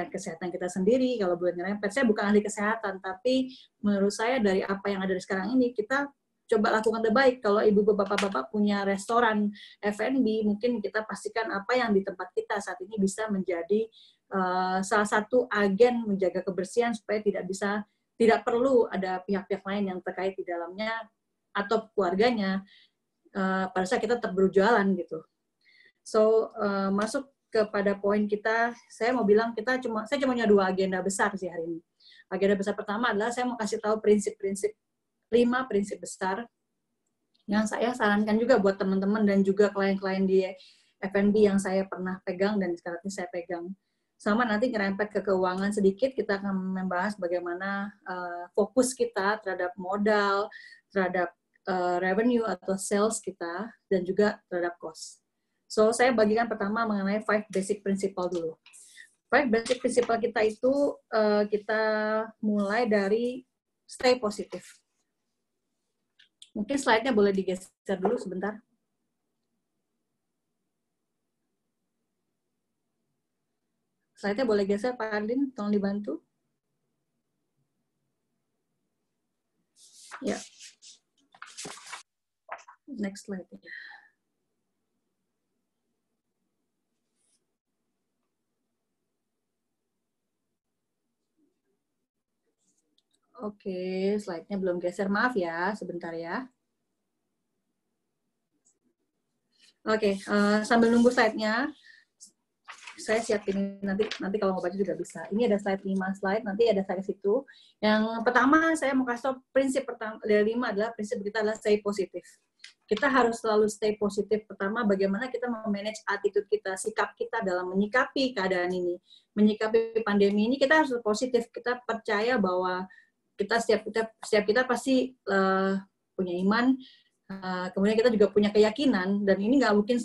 kesehatan kita sendiri. Kalau boleh nyerempet, saya bukan ahli kesehatan, tapi menurut saya dari apa yang ada sekarang ini, kita coba lakukan terbaik. Kalau ibu bapak-bapak punya restoran F&B, mungkin kita pastikan apa yang di tempat kita saat ini bisa menjadi salah satu agen menjaga kebersihan supaya tidak perlu ada pihak-pihak lain yang terkait di dalamnya atau keluarganya pada saat kita tetap berjualan gitu. So masuk kepada poin kita, saya mau bilang saya cuma punya 2 agenda besar sih hari ini. Agenda besar pertama adalah saya mau kasih tahu 5 prinsip besar yang saya sarankan juga buat teman-teman dan juga klien-klien di F&B yang saya pernah pegang dan sekarang ini saya pegang. Sama nanti nyerempet ke keuangan sedikit, kita akan membahas bagaimana fokus kita terhadap modal, terhadap revenue atau sales kita, dan juga terhadap cost. So, saya bagikan pertama mengenai 5 basic principle dulu. 5 basic principle kita itu kita mulai dari stay positif. Mungkin slide-nya boleh digeser dulu sebentar. Slide-nya boleh geser, Pak Ardin, tolong dibantu. Ya. Next slide. Oke, slide-nya belum geser. Maaf ya, sebentar ya. Oke, sambil nunggu slide-nya, saya siapin nanti kalau mau baca juga bisa. Ini ada slide 5 slide, nanti ada slide situ. Yang pertama, saya mau kasih tahu prinsip pertama dari 5 adalah prinsip kita adalah stay positif. Kita harus selalu stay positif. Pertama, bagaimana kita memanage attitude kita, sikap kita dalam menyikapi keadaan ini. Menyikapi pandemi ini, kita harus positif. Kita percaya bahwa setiap kita pasti punya iman, kemudian kita juga punya keyakinan, dan ini nggak mungkin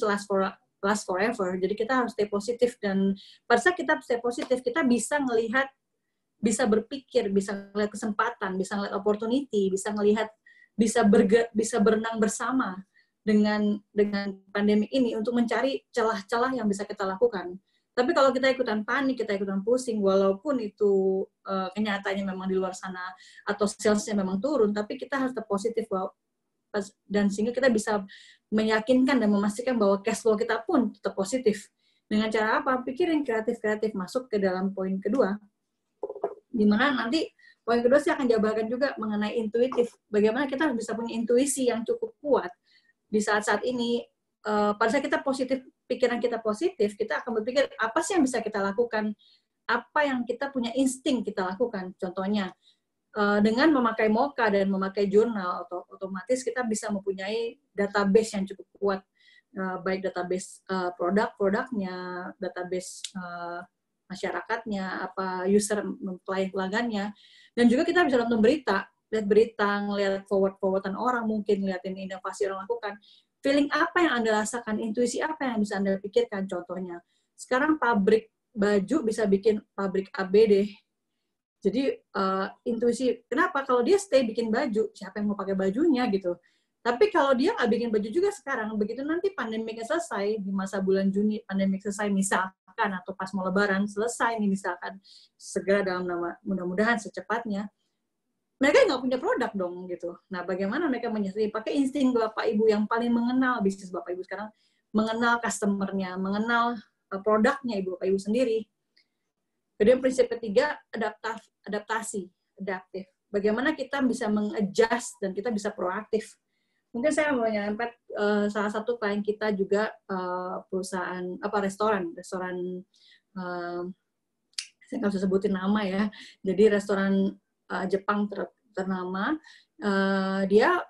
last forever. Jadi kita harus stay positif, dan pada saat kita stay positif, kita bisa ngelihat, bisa berpikir, bisa ngelihat kesempatan, bisa ngelihat opportunity, bisa ngelihat, bisa berenang bersama dengan pandemi ini untuk mencari celah-celah yang bisa kita lakukan. Tapi kalau kita ikutan panik, kita ikutan pusing, walaupun itu kenyataannya memang di luar sana atau salesnya memang turun, tapi kita harus tetap positif bahwa, dan sehingga kita bisa meyakinkan dan memastikan bahwa cash flow kita pun tetap positif. Dengan cara apa? Pikirin kreatif-kreatif, masuk ke dalam poin kedua, di mana nanti poin kedua saya akan jabarkan juga mengenai intuitif. Bagaimana kita harus bisa punya intuisi yang cukup kuat di saat-saat ini. Pada saat kita positif, pikiran kita positif, kita akan berpikir apa sih yang bisa kita lakukan, apa yang kita punya insting kita lakukan. Contohnya, dengan memakai Mocha dan memakai jurnal, otomatis kita bisa mempunyai database yang cukup kuat, baik database produk-produknya, database masyarakatnya, user pelanggannya, dan juga kita bisa nonton berita, lihat berita, ngelihat forward-forwardan orang, mungkin ngeliatin inovasi orang lakukan. Feeling apa yang Anda rasakan, intuisi apa yang bisa Anda pikirkan. Contohnya, sekarang pabrik baju bisa bikin pabrik ABD. Jadi intuisi, kenapa? Kalau dia stay bikin baju, siapa yang mau pakai bajunya gitu. Tapi kalau dia nggak bikin baju juga sekarang, begitu nanti pandemiknya selesai, di masa bulan Juni pandemik selesai misalkan, atau pas mau lebaran selesai nih misalkan, segera dalam mudah-mudahan secepatnya, mereka nggak punya produk dong gitu. Nah, bagaimana mereka menyadari? Pakai insting Bapak Ibu yang paling mengenal bisnis Bapak Ibu sekarang, mengenal customer-nya, mengenal produknya Ibu Bapak Ibu sendiri. Kemudian prinsip ketiga, adaptasi, adaptif. Bagaimana kita bisa mengadjust dan kita bisa proaktif. Mungkin saya mau nyerempet salah satu klien kita juga perusahaan restoran saya nggak bisa sebutin nama ya. Jadi restoran Jepang ternama, dia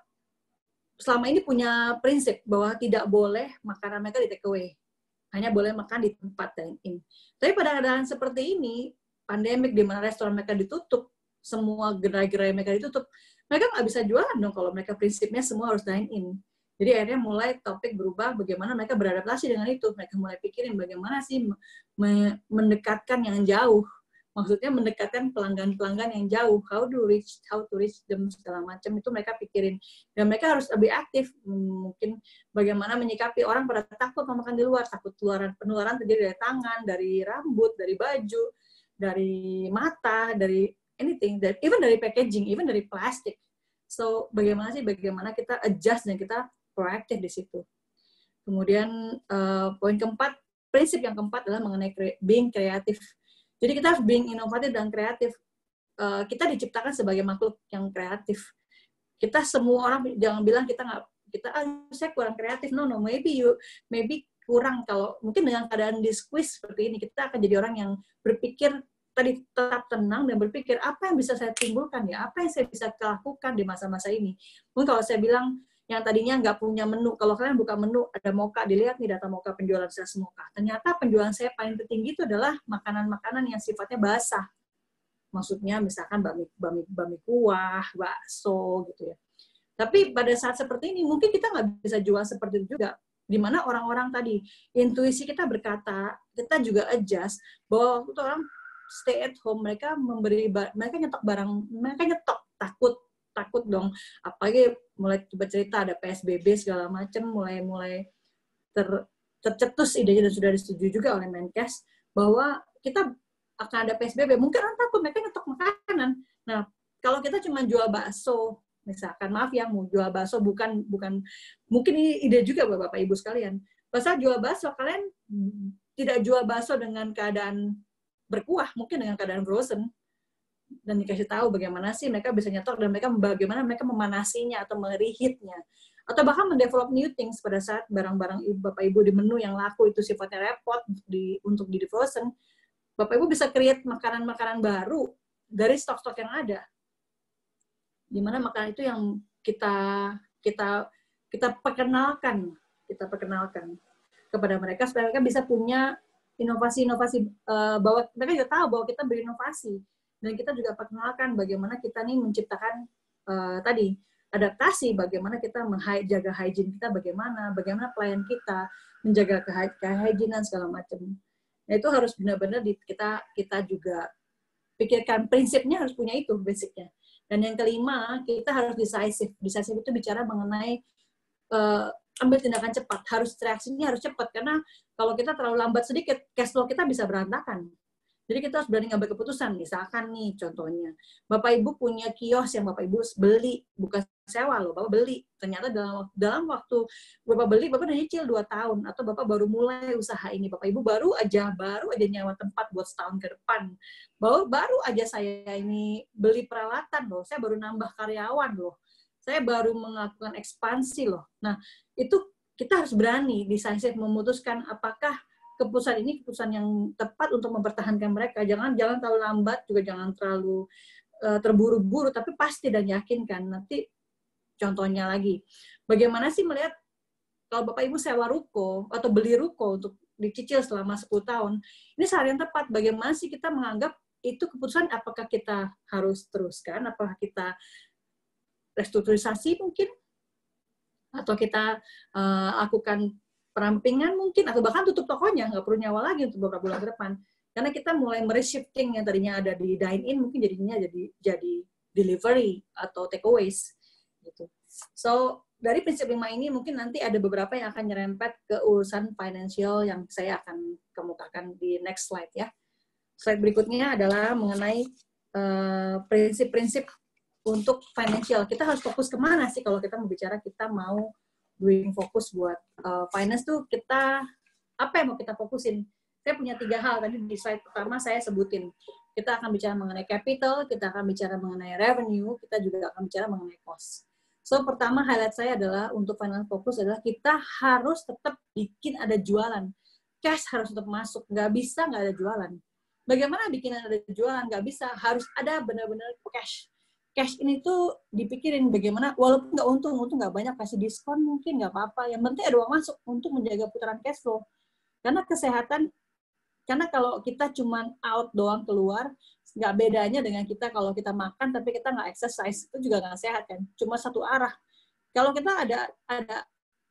selama ini punya prinsip bahwa tidak boleh makanan mereka di take away, hanya boleh makan di tempat dine-in. Tapi pada keadaan seperti ini, pandemik di mana restoran mereka ditutup, semua gerai-gerai mereka ditutup, mereka nggak bisa jualan dong kalau mereka prinsipnya semua harus dine-in. Jadi akhirnya mulai topik berubah bagaimana mereka beradaptasi dengan itu. Mereka mulai pikirin bagaimana sih mendekatkan yang jauh. Maksudnya mendekatkan pelanggan-pelanggan yang jauh. How to reach them, segala macam itu mereka pikirin. Dan mereka harus lebih aktif. Mungkin bagaimana menyikapi orang pada takut mau makan di luar, takut penularan terjadi dari tangan, dari rambut, dari baju. dari mata, dari anything, even dari packaging, even dari plastik. So, bagaimana kita adjust dan kita proaktif di situ. Kemudian poin keempat, prinsip yang keempat adalah mengenai being kreatif. Jadi kita harus being inovatif dan kreatif. Kita diciptakan sebagai makhluk yang kreatif. Kita semua orang jangan bilang saya kurang kreatif. No, maybe kurang. Kalau mungkin dengan keadaan di squeeze seperti ini, kita akan jadi orang yang berpikir tadi tetap tenang dan berpikir apa yang bisa saya timbulkan ya, apa yang saya bisa lakukan di masa-masa ini. Mungkin kalau saya bilang yang tadinya nggak punya menu, kalau kalian buka menu ada mocha, dilihat nih data mocha, penjualan saya mocha. Ternyata penjualan saya paling tertinggi itu adalah makanan-makanan yang sifatnya basah. Maksudnya misalkan bami kuah, bakso gitu ya. Tapi pada saat seperti ini mungkin kita nggak bisa jual seperti itu juga. Di mana orang-orang tadi intuisi kita berkata, kita juga adjust bahwa waktu itu orang stay at home, mereka nyetok barang, mereka nyetok, takut dong. Apalagi mulai coba cerita ada PSBB segala macam, mulai tercetus idenya dan sudah disetujui juga oleh Menkes bahwa kita akan ada PSBB, mungkin orang takut, mereka nyetok makanan. Nah, kalau kita cuma jual bakso, misalkan, maaf ya, mau jual bakso, bukan mungkin ini ide juga buat Bapak Ibu sekalian. Pasal jual bakso, kalian tidak jual bakso dengan keadaan berkuah, mungkin dengan keadaan frozen. Dan dikasih tahu bagaimana sih mereka bisa nyetok dan bagaimana mereka memanasinya atau mereheatnya. Atau bahkan mendevelop new things pada saat barang-barang Bapak Ibu di menu yang laku itu sifatnya repot untuk di frozen. Bapak Ibu bisa create makanan-makanan baru dari stok-stok yang ada. Di mana makanan itu yang kita perkenalkan kepada mereka supaya mereka bisa punya inovasi-inovasi, bahwa mereka juga tahu bahwa kita berinovasi dan kita juga perkenalkan bagaimana kita nih menciptakan tadi adaptasi, bagaimana kita menjaga hygiene kita, bagaimana pelayan kita menjaga kehygienan segala macam. Nah, itu harus benar-benar kita juga pikirkan, prinsipnya harus punya itu basicnya. Dan yang kelima, kita harus decisive. Decisive itu bicara mengenai ambil tindakan cepat, reaksinya harus cepat, karena kalau kita terlalu lambat sedikit, cash flow kita bisa berantakan. Jadi kita harus berani ngambil keputusan. Misalkan nih contohnya, Bapak Ibu punya kios yang Bapak Ibu beli, bukan sewa loh, Bapak beli. Ternyata dalam waktu Bapak beli, Bapak udah nyicil 2 tahun, atau Bapak baru mulai usaha ini, Bapak Ibu baru aja nyewa tempat buat setahun ke depan. Baru aja saya ini beli peralatan loh, saya baru nambah karyawan loh, saya baru melakukan ekspansi loh. Nah, itu kita harus berani, decisive, memutuskan apakah keputusan ini keputusan yang tepat untuk mempertahankan mereka. Jangan terlalu lambat, juga jangan terlalu terburu-buru, tapi pasti dan yakinkan. Nanti contohnya lagi, bagaimana sih melihat kalau Bapak Ibu sewa ruko atau beli ruko untuk dicicil selama 10 tahun, ini saat yang tepat. Bagaimana sih kita menganggap itu keputusan, apakah kita harus teruskan, apakah kita restrukturisasi mungkin, atau kita lakukan perampingan mungkin, atau bahkan tutup tokonya, nggak perlu nyawa lagi untuk beberapa bulan ke depan. Karena kita mulai mereshifting yang tadinya ada di dine-in, mungkin jadinya jadi delivery atau takeaways. Gitu. So, dari prinsip 5 ini mungkin nanti ada beberapa yang akan nyerempet ke urusan financial yang saya akan kemukakan di next slide ya. Slide berikutnya adalah mengenai prinsip-prinsip untuk financial. Kita harus fokus kemana sih kalau kita mau bicara, kita mau doing fokus buat finance tuh, kita apa yang mau kita fokusin? Saya punya 3 hal tadi di slide pertama saya sebutin. Kita akan bicara mengenai capital, kita akan bicara mengenai revenue, kita juga akan bicara mengenai cost. So, pertama highlight saya adalah untuk finance fokus adalah kita harus tetap bikin ada jualan. Cash harus tetap masuk, nggak bisa nggak ada jualan. Bagaimana bikin ada jualan? Nggak bisa, harus ada benar-benar cash. Cash ini tuh dipikirin bagaimana, walaupun nggak untung nggak banyak, kasih diskon mungkin nggak apa-apa, yang penting ada uang masuk untuk menjaga putaran cash flow. Karena kesehatan, karena kalau kita cuman out doang keluar, nggak bedanya dengan kita kalau kita makan tapi kita nggak exercise, itu juga nggak sehat kan, cuma satu arah. Kalau kita ada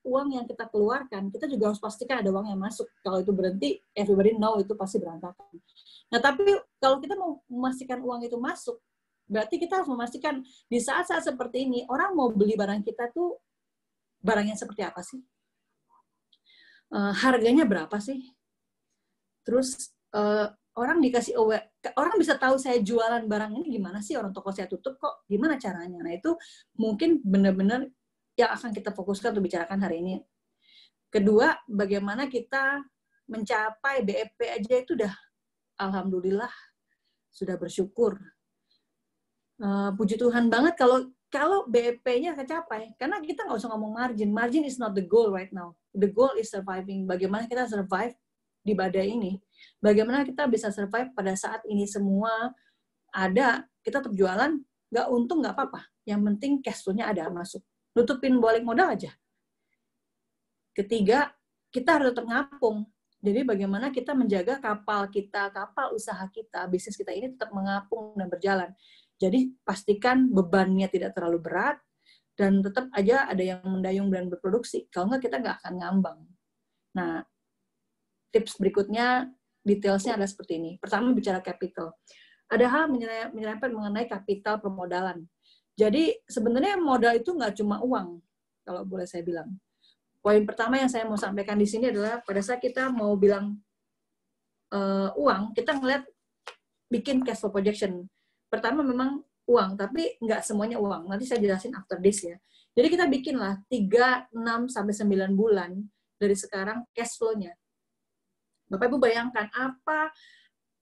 uang yang kita keluarkan, kita juga harus pastikan ada uang yang masuk. Kalau itu berhenti, everybody know itu pasti berantakan. Nah, tapi kalau kita mau memastikan uang itu masuk, berarti kita harus memastikan di saat-saat seperti ini, orang mau beli barang kita tuh, barangnya seperti apa sih? Harganya berapa sih? Terus orang dikasih aware, orang bisa tahu saya jualan barang ini gimana sih, orang toko saya tutup kok, gimana caranya. Nah itu mungkin benar-benar yang akan kita fokuskan untuk bicarakan hari ini. Kedua, bagaimana kita mencapai BEP aja itu udah alhamdulillah, sudah bersyukur. Puji Tuhan banget kalau BEP-nya tercapai, karena kita nggak usah ngomong margin. Margin is not the goal right now. The goal is surviving. Bagaimana kita survive di badai ini. Bagaimana kita bisa survive pada saat ini semua ada, kita tetap jualan, nggak untung nggak apa-apa. Yang penting cash flow-nya ada masuk. Nutupin balik modal aja. Ketiga, kita harus tetap ngapung. Jadi bagaimana kita menjaga kapal kita, kapal usaha kita, bisnis kita ini tetap mengapung dan berjalan. Jadi pastikan bebannya tidak terlalu berat, dan tetap aja ada yang mendayung dan berproduksi. Kalau nggak, kita nggak akan ngambang. Nah, tips berikutnya, detailsnya adalah seperti ini. Pertama, bicara capital. Ada hal menyerempet mengenai kapital permodalan. Jadi sebenarnya modal itu nggak cuma uang, kalau boleh saya bilang. Poin pertama yang saya mau sampaikan di sini adalah pada saat kita mau bilang uang, kita ngeliat bikin cash flow projection. Pertama memang uang, tapi nggak semuanya uang. Nanti saya jelasin after this ya. Jadi kita bikinlah 3, 6, sampai 9 bulan dari sekarang cash flow-nya. Bapak Ibu bayangkan apa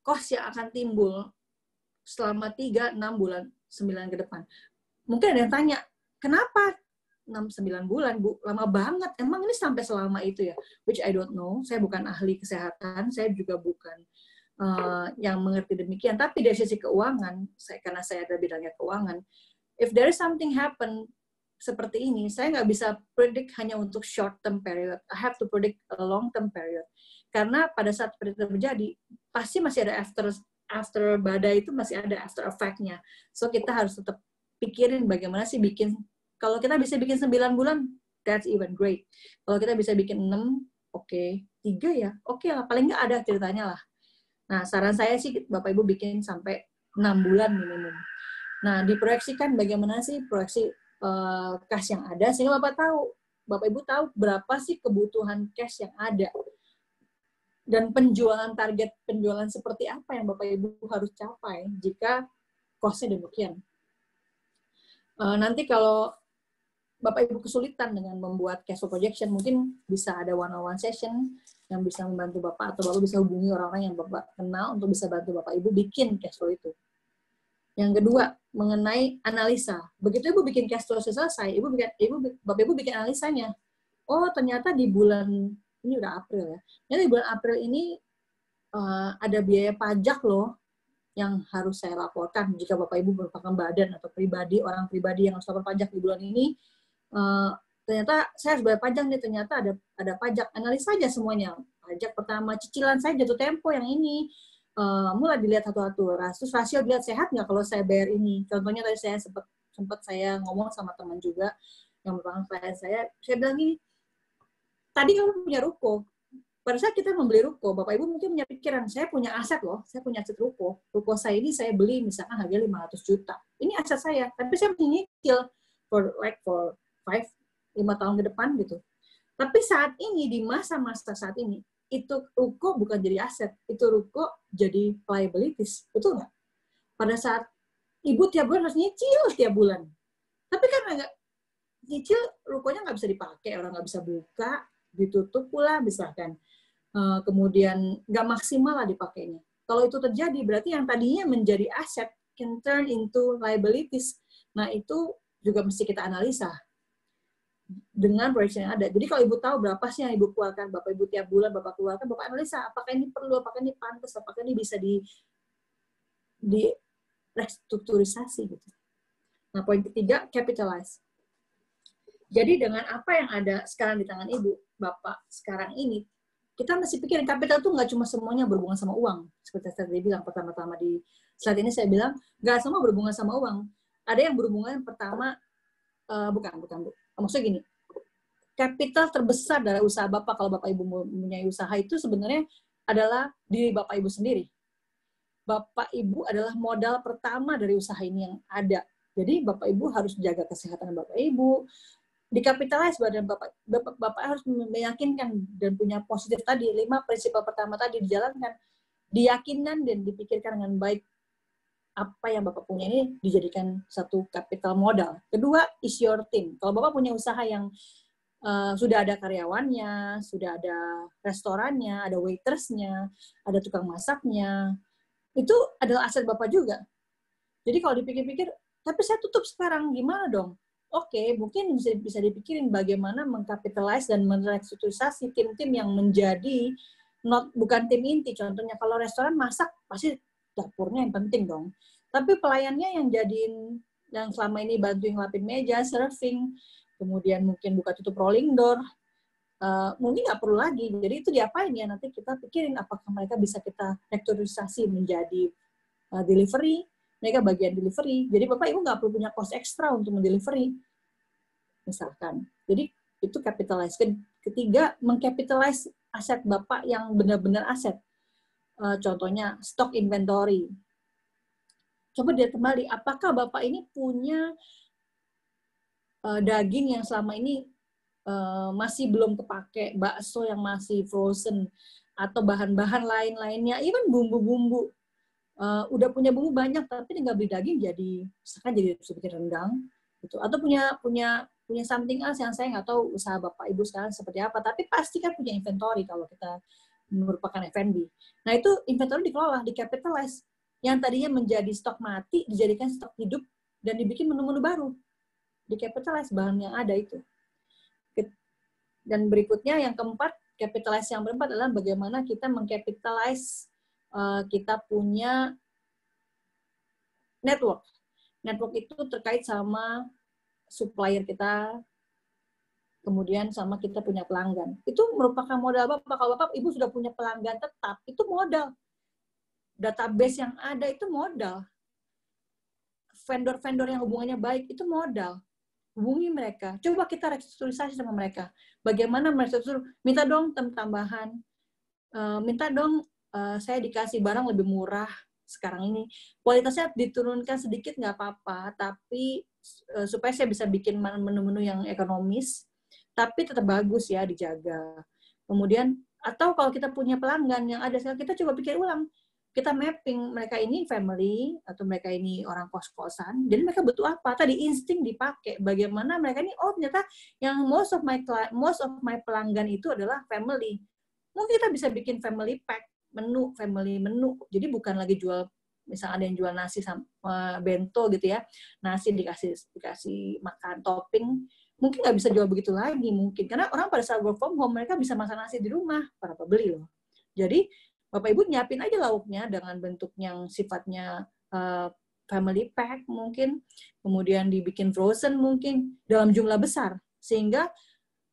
cost yang akan timbul selama 3, 6 bulan, 9 ke depan. Mungkin ada yang tanya, kenapa 6-9 bulan, Bu? Lama banget. Emang ini sampai selama itu ya? Which I don't know. Saya bukan ahli kesehatan, saya juga bukan yang mengerti demikian. Tapi dari sisi keuangan, karena saya ada bidangnya keuangan, if there is something happen seperti ini, saya nggak bisa predict hanya untuk short term period. I have to predict a long term period. Karena pada saat itu terjadi, pasti masih ada after badai itu masih ada after effect-nya. So kita harus tetap pikirin bagaimana sih bikin, kalau kita bisa bikin 9 bulan, that's even great. Kalau kita bisa bikin 6, oke. 3 ya, oke lah. Paling nggak ada ceritanya lah. Nah, saran saya sih Bapak Ibu bikin sampai 6 bulan minimum. Nah, diproyeksikan bagaimana sih proyeksi cash yang ada, sehingga Bapak Ibu tahu berapa sih kebutuhan cash yang ada. Dan target penjualan seperti apa yang Bapak Ibu harus capai jika cost-nya demikian. Nanti kalau Bapak Ibu kesulitan dengan membuat cash flow projection, mungkin bisa ada one-on-one session yang bisa membantu Bapak, atau Bapak bisa hubungi orang-orang yang Bapak kenal untuk bisa bantu Bapak Ibu bikin cash flow itu. Yang kedua, mengenai analisa. Begitu Ibu bikin cash flow selesai, Bapak Ibu bikin analisanya. Oh, ternyata di bulan, ini udah April ya, ternyata di bulan April ini ada biaya pajak loh yang harus saya laporkan jika Bapak Ibu merupakan badan atau orang pribadi yang harus lapor pajak di bulan ini. Ternyata saya harus bayar pajak nih, ternyata ada pajak. Analisa aja semuanya. Pajak pertama, cicilan saya jatuh tempo yang ini, mulai dilihat satu-satu. Terus rasio dilihat sehat nggak kalau saya bayar ini. Contohnya tadi saya sempat saya ngomong sama teman juga yang merupakan klien saya bilang gini, tadi kamu punya ruko. Pada saat kita membeli ruko, Bapak Ibu mungkin punya pikiran, saya punya aset loh, saya punya aset ruko. Ruko saya ini saya beli misalkan harga 500 juta. Ini aset saya, tapi saya punya nyicil for 5 tahun ke depan gitu. Tapi saat ini, di masa-masa saat ini, itu ruko bukan jadi aset, itu ruko jadi liabilities, betul nggak? Pada saat Ibu tiap bulan harus nyicil tiap bulan. Tapi kan nggak nyicil, rukonya nggak bisa dipakai, orang nggak bisa buka, ditutup pula misalkan. Kemudian nggak maksimal lah dipakainya. Kalau itu terjadi, berarti yang tadinya menjadi aset can turn into liabilities. Nah, itu juga mesti kita analisa dengan proyeksi yang ada. Jadi kalau Ibu tahu berapa sih yang Ibu keluarkan, Bapak Ibu tiap bulan Bapak keluarkan, Bapak analisa apakah ini perlu, apakah ini pantas, apakah ini bisa di restrukturisasi gitu. Nah, poin ketiga, capitalize. Jadi dengan apa yang ada sekarang di tangan Ibu, Bapak sekarang ini, kita mesti pikirin kapital itu nggak cuma semuanya berhubungan sama uang. Seperti saya tadi bilang pertama-tama di slide ini, saya bilang nggak semua berhubungan sama uang. Ada yang berhubungan pertama, bukan Bu. Maksudnya gini, kapital terbesar dari usaha Bapak, kalau Bapak Ibu mempunyai usaha itu sebenarnya adalah diri Bapak Ibu sendiri. Bapak Ibu adalah modal pertama dari usaha ini yang ada. Jadi Bapak Ibu harus jaga kesehatan Bapak Ibu, dikapitalize badan Bapak harus meyakinkan dan punya positif tadi, 5 prinsip pertama tadi dijalankan. diyakinkan dan dipikirkan dengan baik apa yang Bapak punya ini dijadikan satu capital modal. Kedua, is your team. Kalau Bapak punya usaha yang sudah ada karyawannya, sudah ada restorannya, ada waitersnya, ada tukang masaknya, itu adalah aset Bapak juga. Jadi kalau dipikir-pikir, tapi saya tutup sekarang, gimana dong? Oke, mungkin bisa dipikirin bagaimana mengkapitalize dan merestrukturisasi tim-tim yang menjadi bukan tim inti. Contohnya kalau restoran masak, pasti dapurnya yang penting dong. Tapi pelayannya yang selama ini bantuin ngelapin meja, serving, kemudian mungkin buka tutup rolling door, mungkin nggak perlu lagi. Jadi itu diapain ya? Nanti kita pikirin apakah mereka bisa kita restrukturisasi menjadi delivery, mereka bagian delivery. Jadi Bapak Ibu nggak perlu punya cost ekstra untuk mendelivery, misalkan. Jadi itu capitalize. Ketiga, mengcapitalize aset Bapak yang benar-benar aset. Contohnya stok inventory. Coba dia kembali, apakah Bapak ini punya daging yang selama ini masih belum kepake, bakso yang masih frozen, atau bahan-bahan lain-lainnya, even bumbu-bumbu. Udah punya bumbu banyak, tapi tinggal beli daging misalkan jadi bikin rendang, gitu. Atau punya something else yang saya nggak tahu usaha Bapak Ibu sekarang seperti apa, tapi pasti kan punya inventory kalau kita merupakan F&B. Nah itu inventory dikelola, dicapitalize. Yang tadinya menjadi stok mati, dijadikan stok hidup, dan dibikin menu-menu baru. Dicapitalize bahan yang ada itu. Dan berikutnya yang keempat, capitalize yang keempat adalah bagaimana kita mengcapitalize kita punya network. Network itu terkait sama supplier kita, kemudian sama kita punya pelanggan. Itu merupakan modal Bapak. Kalau Bapak Ibu sudah punya pelanggan tetap, itu modal. Database yang ada itu modal. Vendor-vendor yang hubungannya baik itu modal. Hubungi mereka. Coba kita restrukturisasi sama mereka. Bagaimana mereka minta dong tambahan. Minta dong saya dikasih barang lebih murah sekarang ini. Kualitasnya diturunkan sedikit nggak apa-apa, tapi supaya saya bisa bikin menu-menu yang ekonomis, tapi tetap bagus ya, dijaga. Kemudian, atau kalau kita punya pelanggan yang ada, kita coba pikir ulang. Kita mapping, mereka ini family, atau mereka ini orang kos-kosan, jadi mereka butuh apa? Tadi insting dipakai. Bagaimana mereka ini, oh ternyata yang most of my pelanggan itu adalah family. Mungkin kita bisa bikin family pack, family menu. Jadi bukan lagi jual, misalnya ada yang jual nasi sama bento gitu ya, nasi dikasih makan topping, mungkin nggak bisa jual begitu lagi mungkin. Karena orang pada saat work from home, mereka bisa masak nasi di rumah, para pembeli loh. Jadi Bapak Ibu nyiapin aja lauknya dengan bentuk yang sifatnya family pack mungkin, kemudian dibikin frozen mungkin dalam jumlah besar. Sehingga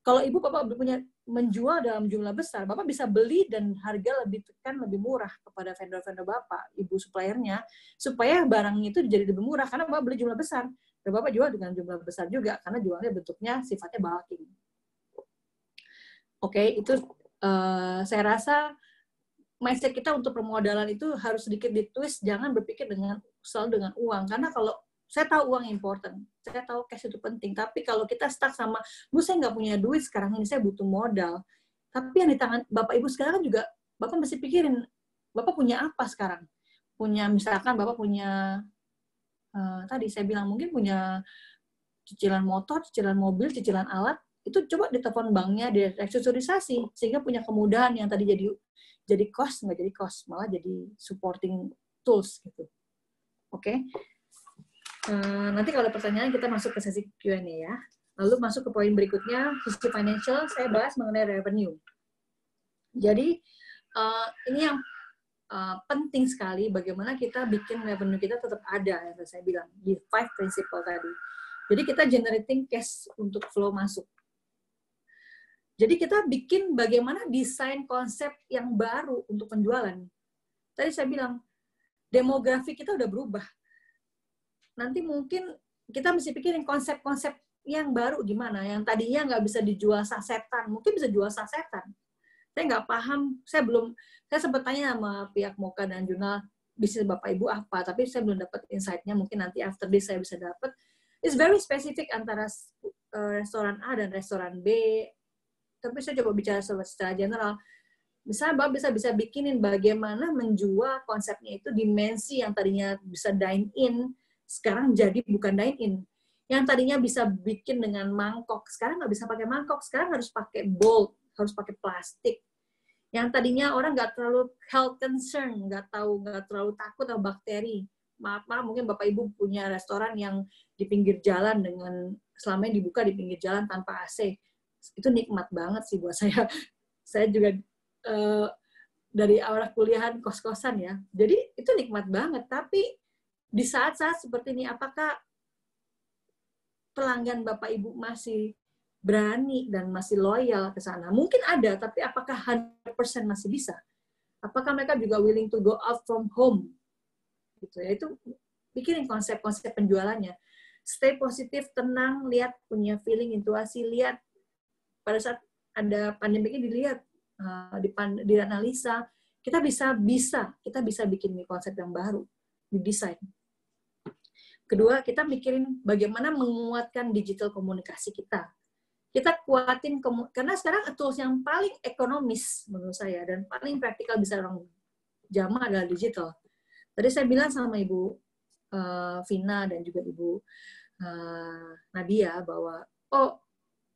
kalau Ibu Bapak punya menjual dalam jumlah besar, Bapak bisa beli dan harga lebih murah kepada vendor-vendor Bapak, Ibu suppliernya, supaya barangnya itu jadi lebih murah karena Bapak beli jumlah besar. Dan Bapak jual dengan jumlah besar juga karena jualnya bentuknya sifatnya bulking. Oke, itu saya rasa mindset kita untuk permodalan itu harus sedikit ditwist, jangan berpikir selalu dengan uang. Karena kalau saya tahu uang important, saya tahu cash itu penting, tapi kalau kita stuck sama, Bu saya nggak punya duit sekarang ini, saya butuh modal. Tapi yang di tangan Bapak Ibu sekarang juga, Bapak mesti pikirin, Bapak punya apa sekarang? Misalkan Bapak punya, tadi saya bilang mungkin punya cicilan motor, cicilan mobil, cicilan alat, itu coba ditelepon banknya, direkstrukturisasi, sehingga punya kemudahan yang tadi jadi cost, nggak jadi cost, malah jadi supporting tools gitu. Oke. Nanti kalau ada pertanyaan kita masuk ke sesi Q&A ya. Lalu masuk ke poin berikutnya, sisi financial, saya bahas mengenai revenue. Jadi ini yang penting sekali bagaimana kita bikin revenue kita tetap ada, yang saya bilang di 5 principle tadi. Jadi kita generating cash untuk flow masuk. Jadi kita bikin bagaimana desain konsep yang baru untuk penjualan. Tadi saya bilang, demografi kita udah berubah. Nanti mungkin kita mesti pikirin konsep-konsep yang baru gimana. Yang tadinya nggak bisa dijual sasetan, mungkin bisa jual sasetan. Saya nggak paham, saya sempat tanya sama pihak Moka dan Jurnal, bisnis Bapak Ibu apa, tapi saya belum dapat insight-nya, mungkin nanti after this saya bisa dapat. It's very specific antara restoran A dan restoran B, tapi saya coba bicara secara general. Misalnya Bapak bisa bikinin bagaimana menjual konsepnya itu dimensi yang tadinya bisa dine in, sekarang jadi bukan dine in. Yang tadinya bisa bikin dengan mangkok, sekarang nggak bisa pakai mangkok, sekarang harus pakai bowl, harus pakai plastik. Yang tadinya orang nggak terlalu health concern, nggak terlalu takut sama bakteri. Maaf, mungkin Bapak Ibu punya restoran yang di pinggir jalan dengan selama ini dibuka di pinggir jalan tanpa AC. Itu nikmat banget sih buat saya. Saya juga dari awal kuliahan kos-kosan ya. Jadi itu nikmat banget. Tapi di saat-saat seperti ini, apakah pelanggan Bapak Ibu masih berani dan masih loyal ke sana? Mungkin ada, tapi apakah 100% masih bisa? Apakah mereka juga willing to go out from home? Gitu ya. Itu pikirin konsep-konsep penjualannya. Stay positif, tenang, lihat, punya feeling, intuisi, lihat. Pada saat ada pandemi ini dilihat, dianalisa, kita bisa bikin konsep yang baru, didesain. Kedua, kita mikirin bagaimana menguatkan digital komunikasi kita. Kita kuatin, karena sekarang tools yang paling ekonomis menurut saya dan paling praktikal bisa orang jamaah adalah digital. Tadi saya bilang sama Ibu Vina dan juga Ibu Nadia bahwa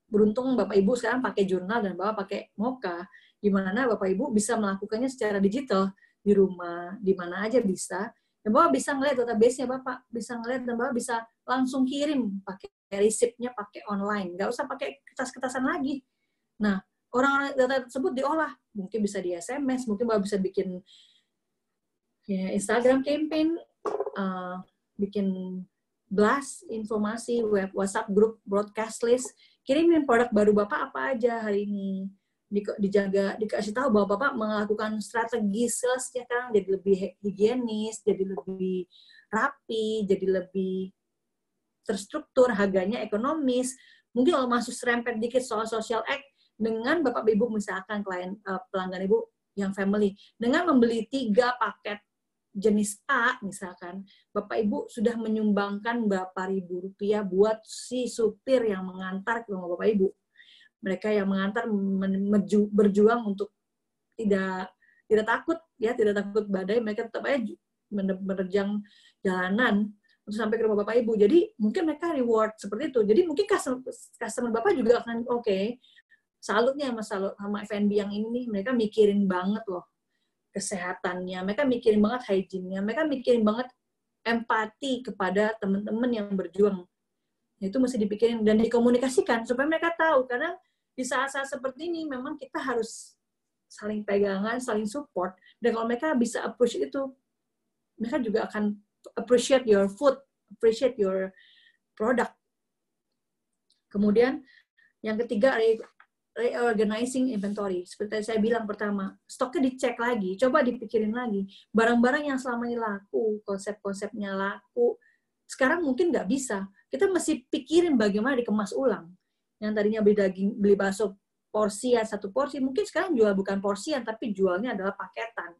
beruntung Bapak Ibu sekarang pakai jurnal dan Bapak pakai Moka, di mana Bapak Ibu bisa melakukannya secara digital di rumah, di mana aja bisa. Dan Bapak bisa ngeliat database-nya, Bapak bisa ngeliat dan Bapak bisa langsung kirim pakai resipnya, pakai online, nggak usah pakai kertas-kertasan lagi. Nah, orang-orang data tersebut diolah, mungkin bisa di SMS, mungkin Bapak bisa bikin ya, Instagram campaign, bikin blast informasi, web, WhatsApp group, broadcast list, kirimin produk baru Bapak apa aja hari ini, dikasih tahu bahwa Bapak melakukan strategi salesnya kan jadi lebih higienis, jadi lebih rapi, jadi lebih terstruktur, harganya ekonomis. Mungkin kalau masuk serempet dikit soal social act, dengan Bapak Ibu misalkan pelanggan Ibu yang family, dengan membeli 3 paket jenis A misalkan, Bapak Ibu sudah menyumbangkan berapa ribu rupiah buat si supir yang mengantar ke rumah Bapak Ibu. Mereka yang mengantar berjuang untuk tidak takut ya, tidak takut badai, mereka tetap aja menerjang jalanan untuk sampai ke rumah Bapak Ibu. Jadi mungkin mereka reward seperti itu. Jadi mungkin customer Bapak juga akan salutnya sama F&B yang ini, mereka mikirin banget loh kesehatannya, mereka mikirin banget hygiene-nya, mereka mikirin banget empati kepada teman-teman yang berjuang. Itu mesti dipikirin dan dikomunikasikan supaya mereka tahu, karena di saat-saat seperti ini memang kita harus saling pegangan, saling support, dan kalau mereka bisa appreciate itu, mereka juga akan appreciate your food, appreciate your product. Kemudian yang ketiga, reorganizing inventory. Seperti saya bilang pertama, stoknya dicek lagi, coba dipikirin lagi. Barang-barang yang selama ini laku, konsep-konsepnya laku, sekarang mungkin nggak bisa. Kita mesti pikirin bagaimana dikemas ulang. Yang tadinya beli bakso porsian, 1 porsi, mungkin sekarang jual bukan porsian, tapi jualnya adalah paketan.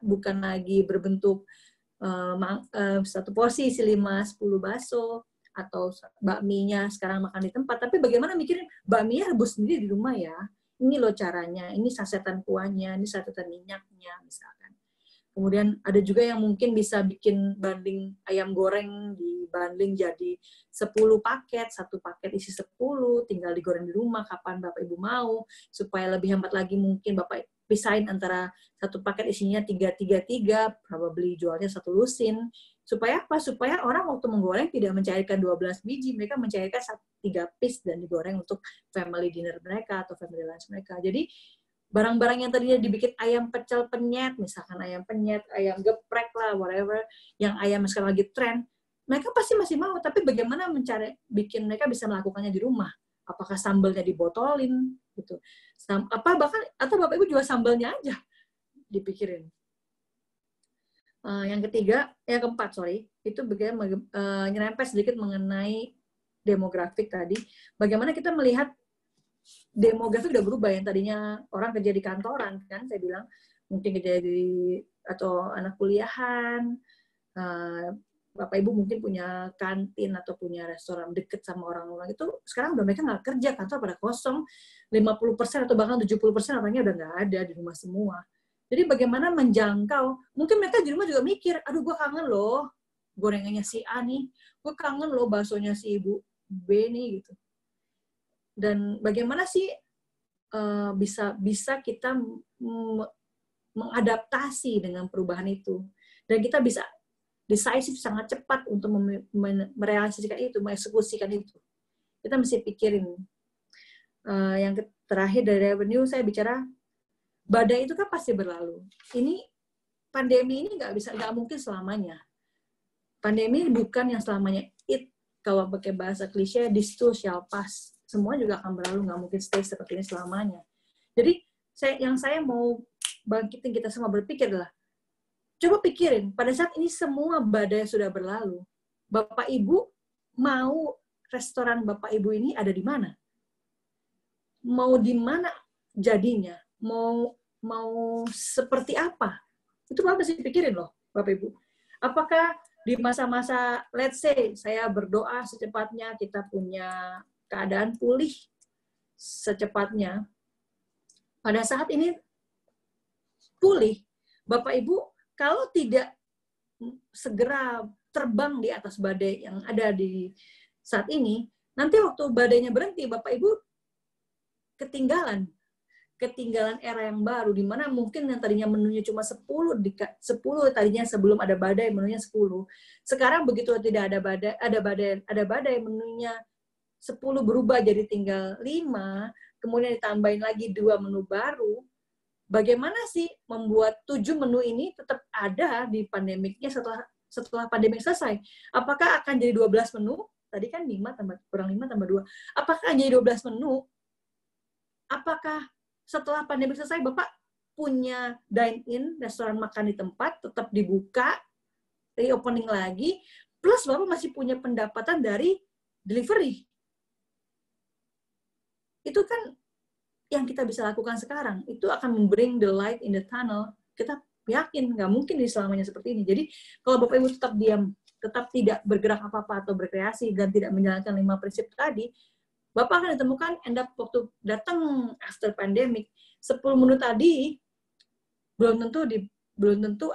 Bukan lagi berbentuk 1 porsi isi 5-10 bakso, atau bakminya sekarang makan di tempat, tapi bagaimana mikirin bakminya rebus sendiri di rumah ya, ini loh caranya, ini sasetan kuahnya, ini sasetan minyaknya misalkan. Kemudian ada juga yang mungkin bisa bikin banding ayam goreng, dibanding jadi 10 paket, 1 paket isi 10, tinggal digoreng di rumah kapan Bapak Ibu mau, supaya lebih hemat lagi mungkin Bapak pisahin antara 1 paket isinya 3, probably jualnya 1 lusin. Supaya apa? Supaya orang waktu menggoreng tidak mencairkan 12 biji, mereka mencairkan 3 piece dan digoreng untuk family dinner mereka atau family lunch mereka. Jadi barang-barang yang tadinya dibikin ayam pecel penyet, misalkan ayam penyet, ayam geprek lah, whatever, yang ayam sekarang lagi tren, mereka pasti masih mau, tapi bagaimana bikin mereka bisa melakukannya di rumah? Apakah sambalnya dibotolin gitu? Atau Bapak Ibu jual sambalnya aja dipikirin. Yang keempat, itu bagaimana nyerempet sedikit mengenai demografik tadi. Bagaimana kita melihat demografik udah berubah, yang tadinya orang kerja di kantoran, kan saya bilang, mungkin kerja atau anak kuliahan, Bapak Ibu mungkin punya kantin atau punya restoran deket sama orang-orang itu, sekarang udah mereka nggak kerja, kantor pada kosong, 50% atau bahkan 70% orangnya udah nggak ada di rumah semua. Jadi bagaimana menjangkau, mungkin mereka di rumah juga mikir, aduh gue kangen loh gorengannya si A nih, gue kangen loh baksonya si Ibu B nih, gitu. Dan bagaimana sih bisa kita mengadaptasi dengan perubahan itu, dan kita bisa decisive sangat cepat untuk merealisasikan itu, mengeksekusikan itu. Kita mesti pikirin. Yang terakhir dari revenue, saya bicara badai itu kan pasti berlalu. Ini pandemi ini nggak mungkin selamanya. Pandemi bukan yang selamanya. Kalau pakai bahasa klise, this too shall pass. Semua juga akan berlalu, nggak mungkin stay seperti ini selamanya. Jadi yang saya mau bangkitin kita semua berpikir adalah, coba pikirin, pada saat ini semua badai sudah berlalu, Bapak Ibu mau restoran Bapak Ibu ini ada di mana? Mau di mana jadinya? Mau seperti apa? Itu Bapak mesti pikirin loh, Bapak Ibu. Apakah di masa-masa, let's say, saya berdoa secepatnya kita punya keadaan pulih secepatnya. Pada saat ini pulih, Bapak Ibu, kalau tidak segera terbang di atas badai yang ada di saat ini, nanti waktu badainya berhenti, Bapak Ibu ketinggalan era yang baru, di mana mungkin yang tadinya menunya cuma 10 tadinya sebelum ada badai menunya 10. Sekarang begitu tidak ada badai menunya 10 berubah jadi tinggal 5, kemudian ditambahin lagi 2 menu baru. Bagaimana sih membuat 7 menu ini tetap ada di pandemiknya setelah pandemik selesai? Apakah akan jadi 12 menu? Tadi kan 5 kurang 5 tambah 2. Apakah jadi 12 menu? Apakah setelah pandemi selesai, Bapak punya dine-in, restoran makan di tempat, tetap dibuka, reopening lagi, plus Bapak masih punya pendapatan dari delivery. Itu kan yang kita bisa lakukan sekarang. Itu akan bring the light in the tunnel. Kita yakin, nggak mungkin di selamanya seperti ini. Jadi, kalau Bapak Ibu tetap diam, tetap tidak bergerak apa-apa atau berkreasi, dan tidak menjalankan 5 prinsip tadi, Bapak akan ditemukan waktu datang after pandemic, 10 menu tadi belum tentu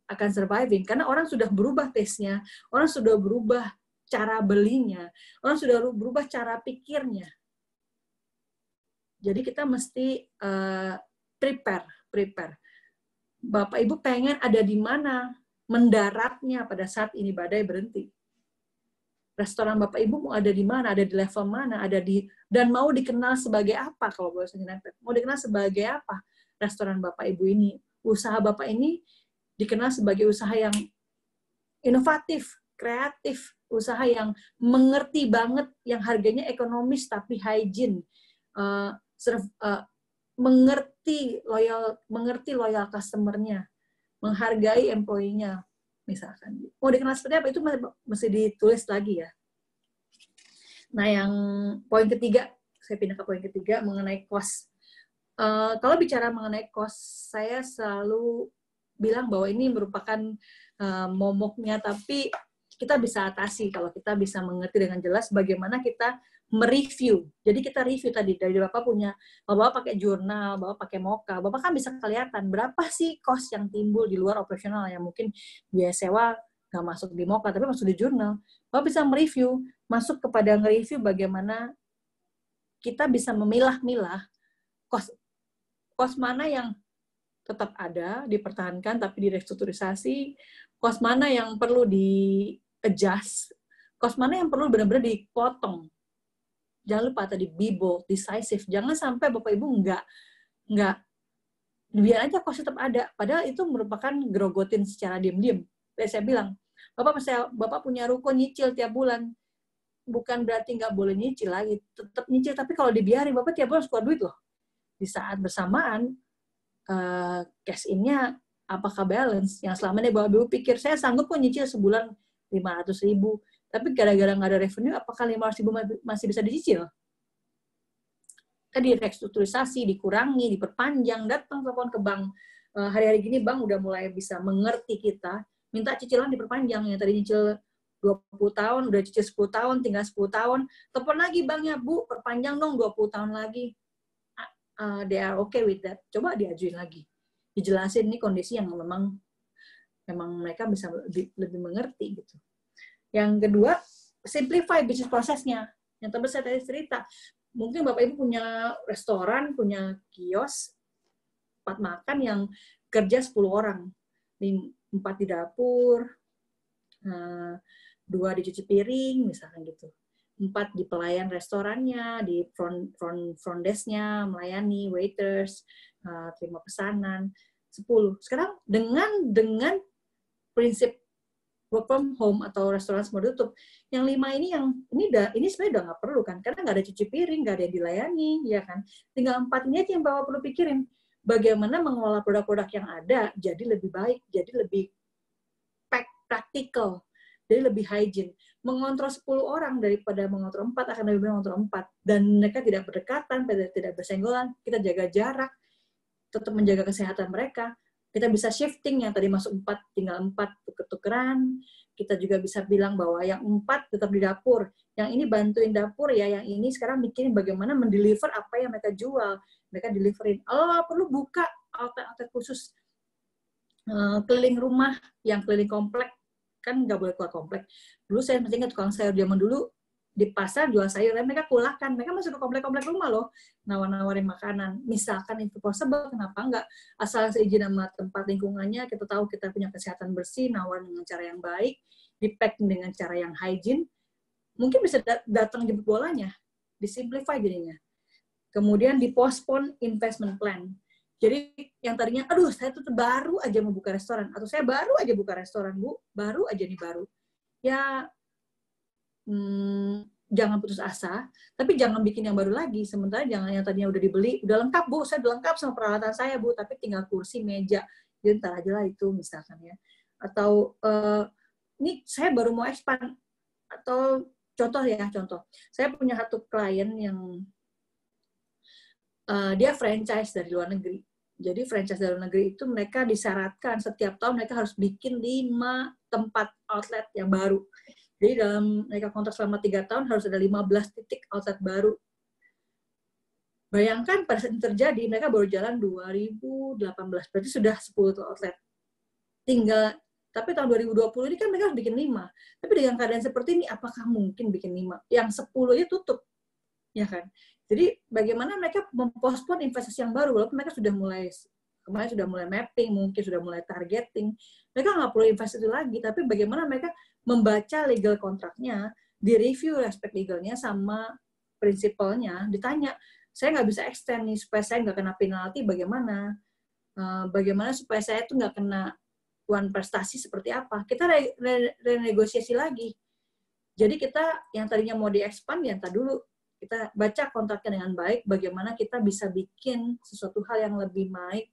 akan surviving, karena orang sudah berubah taste-nya, orang sudah berubah cara belinya, orang sudah berubah cara pikirnya. Jadi kita mesti prepare. Bapak Ibu pengen ada di mana mendaratnya pada saat ini badai berhenti. Restoran Bapak Ibu mau ada di mana, ada di level mana, dan mau dikenal sebagai apa kalau bahasanya nempel. Mau dikenal sebagai apa restoran Bapak Ibu ini? Usaha Bapak ini dikenal sebagai usaha yang inovatif, kreatif, usaha yang mengerti banget, yang harganya ekonomis tapi hygiene, mengerti loyal customer-nya, menghargai employee-nya. Misalkan, mau dikenal seperti apa, itu mesti ditulis lagi ya. Nah, yang poin ketiga, saya pindah ke poin ketiga, mengenai cost. Kalau bicara mengenai cost, saya selalu bilang bahwa ini merupakan momoknya, tapi kita bisa atasi kalau kita bisa mengerti dengan jelas bagaimana kita mereview. Jadi kita review tadi, dari Bapak pakai jurnal, Bapak pakai Moka, Bapak kan bisa kelihatan berapa sih cost yang timbul di luar operasional yang mungkin biaya sewa nggak masuk di Moka, tapi masuk di jurnal. Bapak bisa mereview, masuk kepada nge-review bagaimana kita bisa memilah-milah cost mana yang tetap ada, dipertahankan, tapi direstrukturisasi, cost mana yang perlu di-adjust, cost mana yang perlu benar-benar dipotong. Jangan lupa tadi, be bold, decisive. Jangan sampai Bapak Ibu nggak biar aja cost tetap ada. Padahal itu merupakan grogotin secara diam-diam. Saya bilang, Bapak punya ruko nyicil tiap bulan. Bukan berarti nggak boleh nyicil lagi. Tetap nyicil, tapi kalau dibiarin, Bapak tiap bulan keluar duit loh. Di saat bersamaan, cash in-nya apakah balance? Yang selama ini Bapak Ibu pikir, saya sanggup kok nyicil sebulan 500.000. Tapi gara-gara nggak ada revenue, apakah 500.000 masih bisa dicicil? Tadi restrukturisasi, dikurangi, diperpanjang, datang telepon ke bank. Hari-hari gini bank udah mulai bisa mengerti kita. minta cicilan diperpanjang. Yang tadi nyicil 20 tahun, udah cicil 10 tahun, tinggal 10 tahun, telepon lagi banknya, Bu, perpanjang dong 20 tahun lagi. They are okay with that. Coba diajuin lagi. Dijelasin ini kondisi yang memang mereka bisa lebih mengerti gitu. Yang kedua, simplify bisnis prosesnya. Yang tadi saya cerita, mungkin Bapak Ibu punya restoran, punya kios, tempat makan yang kerja 10 orang. 4 di dapur, 2 di cuci piring, misalkan gitu. 4 di pelayan restorannya, di front desk-nya, melayani, waiters, terima pesanan, 10. Sekarang dengan prinsip work from home atau restoran semua tutup, yang 5 ini ini sebenarnya udah nggak perlu kan, karena nggak ada cuci piring, nggak ada yang dilayani, ya kan. Tinggal 4 ini aja yang Bapak perlu pikirin. Bagaimana mengelola produk-produk yang ada jadi lebih baik, jadi lebih praktikal, jadi lebih hygiene. Mengontrol 10 orang daripada mengontrol 4 akan lebih baik mengontrol 4. Dan mereka tidak berdekatan, tidak bersenggolan, kita jaga jarak, tetap menjaga kesehatan mereka. Kita bisa shifting, yang tadi masuk 4, tinggal 4 tuker-tukeran. Kita juga bisa bilang bahwa yang 4 tetap di dapur. Yang ini bantuin dapur ya, yang ini sekarang mikirin bagaimana mendeliver apa yang mereka jual. Mereka deliverin. Perlu buka outlet khusus. Keliling rumah, yang keliling komplek. Kan nggak boleh keluar komplek. Dulu saya ingat tukang sayur zaman dulu, di pasar jual sayur, mereka kulahkan, mereka masuk ke komplek-komplek rumah loh, nawar-nawarin makanan. Misalkan itu possible, kenapa enggak? Asal seizin sama tempat lingkungannya, kita tahu kita punya kesehatan bersih, nawar dengan cara yang baik, di-packing dengan cara yang hygiene, mungkin bisa datang jemput bolanya, disimplify jadinya. Kemudian di-postpone investment plan. Jadi yang tadinya, aduh saya tuh baru aja mau buka restoran, atau saya baru aja buka restoran, Bu, baru aja nih baru. Ya, jangan putus asa, tapi jangan bikin yang baru lagi. Sementara jangan yang tadinya udah dibeli, udah lengkap Bu, saya udah lengkap sama peralatan saya Bu, tapi tinggal kursi, meja, jadi ntar aja lah itu misalkan ya. Atau ini saya baru mau expand, atau contoh, saya punya satu klien yang dia franchise dari luar negeri. Jadi franchise dari luar negeri itu mereka disyaratkan setiap tahun mereka harus bikin 5 tempat outlet yang baru. Jadi dalam mereka kontrak selama 3 tahun harus ada 15 titik outlet baru. Bayangkan pada saat itu terjadi, mereka baru jalan 2018, berarti sudah 10 outlet. Tapi tahun 2020 ini kan mereka harus bikin 5. Tapi dengan keadaan seperti ini, apakah mungkin bikin 5? Yang 10 aja tutup. Ya kan? Jadi bagaimana mereka mempospon investasi yang baru, walaupun mereka kemarin sudah mulai mapping, mungkin sudah mulai targeting. Mereka nggak perlu investasi lagi, tapi bagaimana mereka membaca legal kontraknya, direview aspek legalnya sama prinsipalnya, ditanya, saya nggak bisa extend nih supaya saya nggak kena penalti, bagaimana? Bagaimana supaya saya tuh nggak kena uang prestasi seperti apa? Kita renegosiasi lagi. Jadi kita yang tadinya mau di-expand, ya entar dulu. Kita baca kontraknya dengan baik, bagaimana kita bisa bikin sesuatu hal yang lebih baik,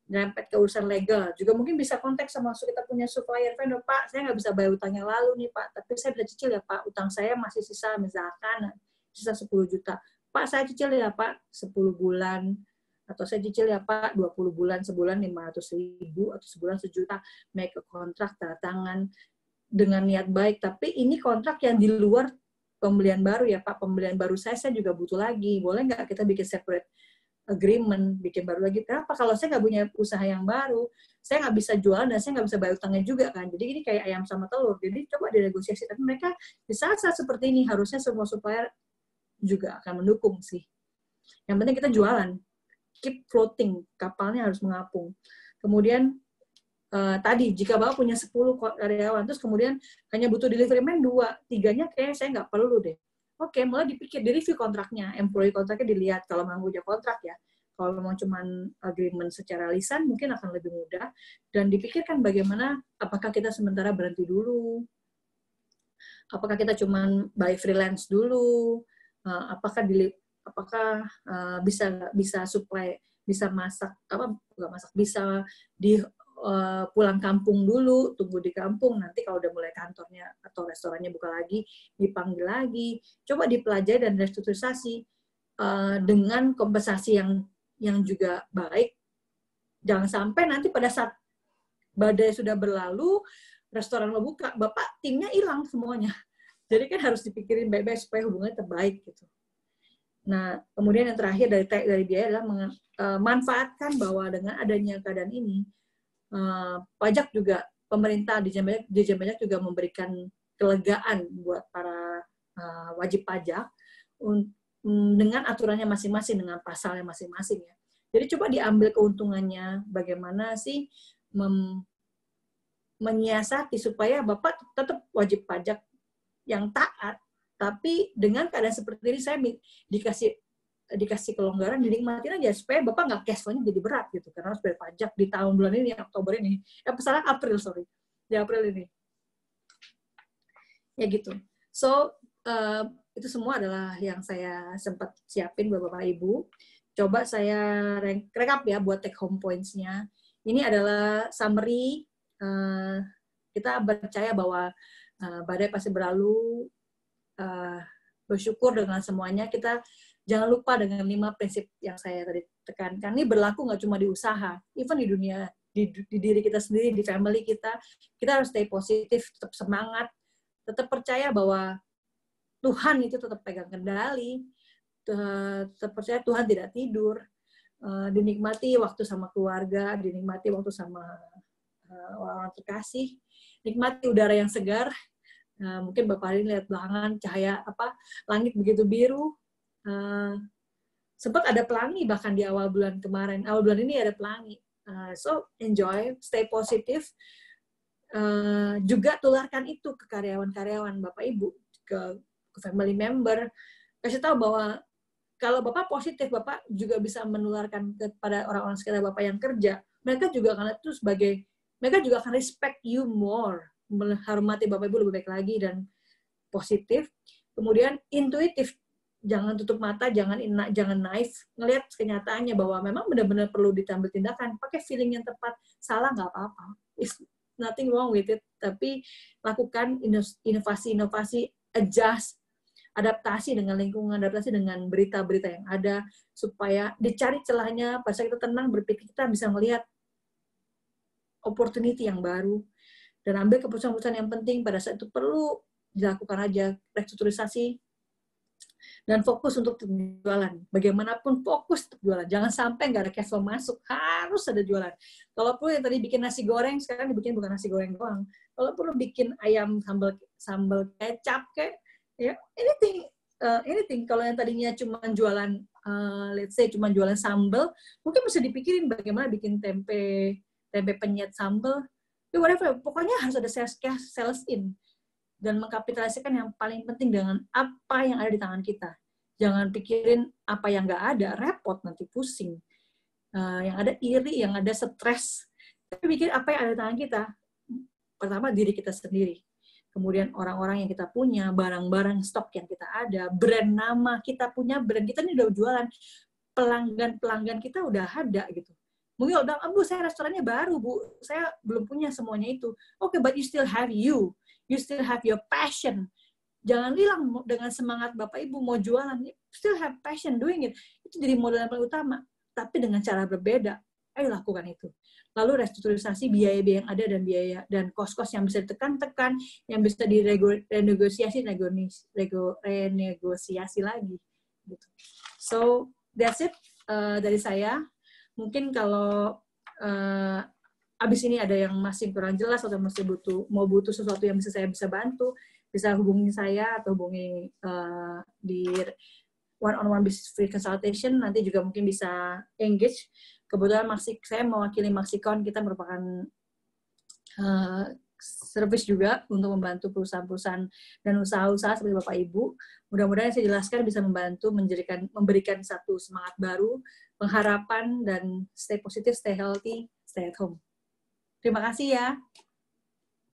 nyerempet ke urusan legal. Juga mungkin bisa kontak sama kita punya supplier vendor, Pak, saya nggak bisa bayar utangnya lalu nih, Pak, tapi saya bisa cicil ya, Pak, utang saya masih sisa, misalkan, sisa 10 juta. Pak, saya cicil ya, Pak, 10 bulan, atau saya cicil ya, Pak, 20 bulan, sebulan 500.000, atau sebulan 1 juta, make a kontrak, tanda tangan, dengan niat baik, tapi ini kontrak yang di luar pembelian baru ya, Pak, pembelian baru saya juga butuh lagi, boleh nggak kita bikin separate agreement, bikin baru lagi. Kenapa? Kalau saya nggak punya usaha yang baru, saya nggak bisa jualan dan saya nggak bisa bayar utangnya juga kan. Jadi ini kayak ayam sama telur. Jadi coba dinegosiasi. Tapi mereka di saat-saat seperti ini harusnya semua supplier juga akan mendukung sih. Yang penting kita jualan, keep floating, kapalnya harus mengapung. Kemudian tadi jika Bapak punya 10 karyawan, terus kemudian hanya butuh delivery man 2, 3-nya kayaknya saya nggak perlu deh. Oke, mulai dipikir, di-review kontraknya, employee kontraknya dilihat, kalau memang punya kontrak ya. Kalau memang cuma agreement secara lisan, mungkin akan lebih mudah. Dan dipikirkan bagaimana, apakah kita sementara berhenti dulu, apakah kita cuma by freelance dulu, apakah bisa supply, bisa masak, bisa di pulang kampung dulu, tunggu di kampung, nanti kalau udah mulai kantornya atau restorannya buka lagi, dipanggil lagi, coba dipelajari dan restrukturisasi dengan kompensasi yang juga baik. Jangan sampai nanti pada saat badai sudah berlalu, restoran mau buka, Bapak timnya hilang semuanya. Jadi kan harus dipikirin baik-baik supaya hubungannya terbaik gitu. Nah, kemudian yang terakhir dari biaya adalah manfaatkan bahwa dengan adanya keadaan ini, pajak juga, pemerintah Dirjen Pajak juga memberikan kelegaan buat para wajib pajak dengan aturannya masing-masing, dengan pasalnya masing-masing ya. Jadi coba diambil keuntungannya, bagaimana sih menyiasati supaya Bapak tetap wajib pajak yang taat, tapi dengan keadaan seperti ini saya dikasih kelonggaran, dinikmatin aja supaya Bapak nggak cash flow-nya jadi berat gitu, karena harus bayar pajak di tahun bulan ini, Oktober ini, di April ini. Ya gitu. So, itu semua adalah yang saya sempat siapin buat Bapak Ibu. Coba saya rekap ya buat take home points-nya. Ini adalah summary. Kita percaya bahwa badai pasti berlalu, bersyukur dengan semuanya. Kita jangan lupa dengan 5 prinsip yang saya tadi tekankan. Ini berlaku nggak cuma di usaha, even di dunia, di diri kita sendiri, di family kita harus stay positif, tetap semangat, tetap percaya bahwa Tuhan itu tetap pegang kendali, tetap percaya Tuhan tidak tidur, dinikmati waktu sama keluarga, dinikmati waktu sama orang-orang terkasih, nikmati udara yang segar. Mungkin Bapak hari lihat belakangan cahaya langit begitu biru. Sempat ada pelangi bahkan di awal bulan kemarin. Awal bulan ini ada pelangi. So enjoy, stay positif. Juga tularkan itu ke karyawan-karyawan Bapak Ibu, ke family member. Kasih tahu bahwa kalau Bapak positif, Bapak juga bisa menularkan kepada orang-orang sekitar Bapak yang kerja. Mereka juga akan respect you more, menghormati Bapak Ibu lebih baik lagi dan positif. Kemudian intuitif, jangan tutup mata, jangan naif, ngelihat kenyataannya bahwa memang benar-benar perlu diambil tindakan, pakai feeling yang tepat, salah nggak apa-apa, it's nothing wrong with it, tapi lakukan inovasi, adjust, adaptasi dengan lingkungan, adaptasi dengan berita-berita yang ada, supaya dicari celahnya, pas kita tenang berpikir, kita bisa melihat opportunity yang baru, dan ambil keputusan-keputusan yang penting pada saat itu perlu dilakukan aja, restrukturisasi, dan fokus untuk jualan. Bagaimanapun fokus untuk jualan. Jangan sampai nggak ada cash flow masuk, harus ada jualan. Kalaupun yang tadi bikin nasi goreng, sekarang dibikin bukan nasi goreng doang. Kalau perlu bikin ayam sambal kecap, kayak ya anything. Kalau yang tadinya cuma jualan, let's say cuma jualan sambal, mungkin bisa dipikirin bagaimana bikin tempe penyet sambal, whatever. Pokoknya harus ada sales in dan mengkapitalisasikan yang paling penting dengan apa yang ada di tangan kita. Jangan pikirin apa yang nggak ada, repot nanti pusing. Yang ada iri, yang ada stres. Tapi pikir apa yang ada di tangan kita. Pertama diri kita sendiri. Kemudian orang-orang yang kita punya, barang-barang stok yang kita ada, brand nama kita punya, brand kita ini udah jualan, pelanggan kita udah ada gitu. Mungkin udah, Bu, saya restorannya baru, Bu. Saya belum punya semuanya itu. Oke, but you still have you. You still have your passion. Jangan hilang dengan semangat Bapak Ibu mau jualan. Still have passion doing it. Itu jadi modal yang paling utama. Tapi dengan cara berbeda. Ayo lakukan itu. Lalu restrukturisasi biaya-biaya yang ada dan biaya dan kos-kos yang bisa ditekan-tekan, yang bisa renegosiasi lagi. Gitu. So, that's it dari saya. Mungkin kalau abis ini ada yang masih kurang jelas atau masih butuh sesuatu yang saya bisa bantu, bisa hubungi saya atau hubungi di one-on-one business free consultation, nanti juga mungkin bisa engage. Kebetulan saya mewakili Maxicon, kita merupakan service juga untuk membantu perusahaan-perusahaan dan usaha-usaha seperti Bapak Ibu. Mudah-mudahan saya jelaskan bisa membantu memberikan satu semangat baru, pengharapan, dan stay positif, stay healthy, stay at home. Terima kasih ya.